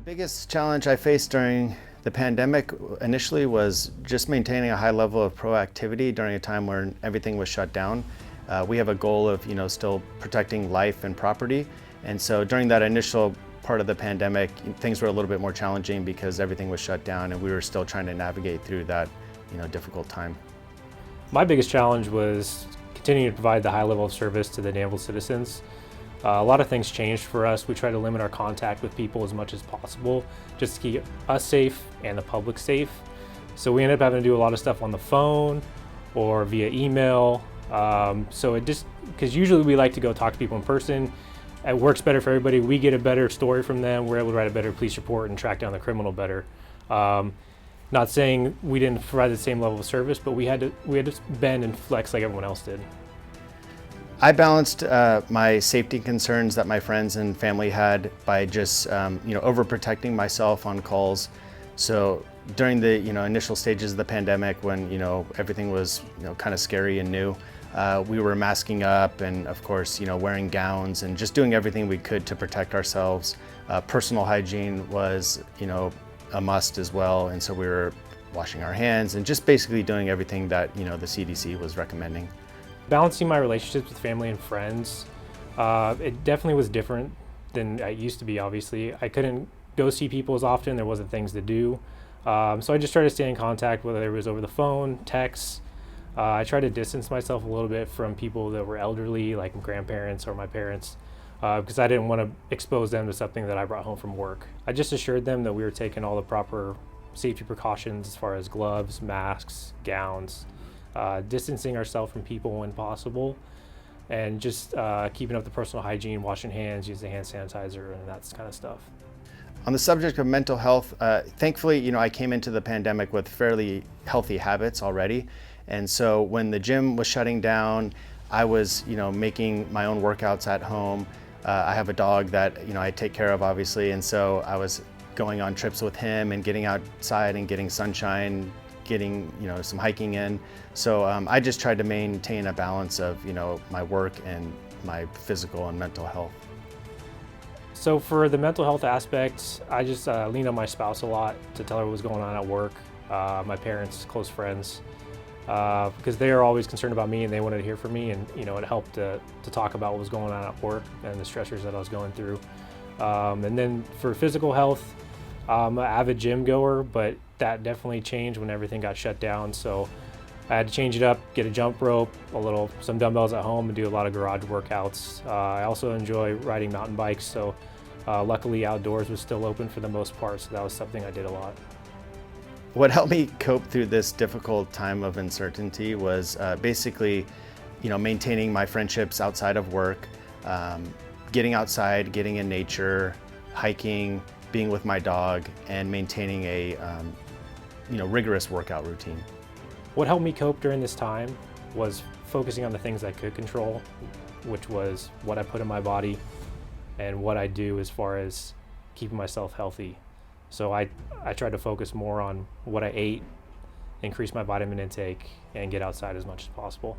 biggest challenge I faced during the pandemic initially was just maintaining a high level of proactivity during a time when everything was shut down. We have a goal of, still protecting life and property. And so during that initial part of the pandemic, things were a little bit more challenging because everything was shut down and we were still trying to navigate through that, difficult time. My biggest challenge was continuing to provide the high level of service to the Danville citizens. A lot of things changed for us. We try to limit our contact with people as much as possible just to keep us safe and the public safe. So we ended up having to do a lot of stuff on the phone or via email. So it just, because usually we like to go talk to people in person. It works better for everybody. We get a better story from them. We're able to write a better police report and track down the criminal better. Not saying we didn't provide the same level of service, but we had to bend and flex like everyone else did. I balanced my safety concerns that my friends and family had by just overprotecting myself on calls. So during the initial stages of the pandemic, when everything was kind of scary and new, we were masking up and of course wearing gowns and just doing everything we could to protect ourselves. Personal hygiene was a must as well, and so we were washing our hands and just basically doing everything that the CDC was recommending. Balancing my relationships with family and friends, it definitely was different than it used to be, obviously. I couldn't go see people as often, there wasn't things to do. So I just tried to stay in contact, whether it was over the phone, texts. I tried to distance myself a little bit from people that were elderly, like grandparents or my parents, because I didn't want to expose them to something that I brought home from work. I just assured them that we were taking all the proper safety precautions as far as gloves, masks, gowns, distancing ourselves from people when possible, and just keeping up the personal hygiene, washing hands, using hand sanitizer, and that kind of stuff. On the subject of mental health, thankfully, I came into the pandemic with fairly healthy habits already. And so when the gym was shutting down, I was, making my own workouts at home. I have a dog that, I take care of, obviously. And so I was going on trips with him and getting outside and getting sunshine, getting some hiking in. So I just tried to maintain a balance of my work and my physical and mental health. So for the mental health aspect, I just leaned on my spouse a lot to tell her what was going on at work, my parents, close friends, because they are always concerned about me and they wanted to hear from me, and it helped to talk about what was going on at work and the stressors that I was going through. And then for physical health, I'm an avid gym goer, but that definitely changed when everything got shut down. So I had to change it up, get a jump rope, some dumbbells at home, and do a lot of garage workouts. I also enjoy riding mountain bikes, so luckily outdoors was still open for the most part, so that was something I did a lot. What helped me cope through this difficult time of uncertainty was basically, maintaining my friendships outside of work, getting outside, getting in nature, hiking, being with my dog, and maintaining a rigorous workout routine. What helped me cope during this time was focusing on the things I could control, which was what I put in my body and what I do as far as keeping myself healthy. So I tried to focus more on what I ate, increase my vitamin intake, and get outside as much as possible.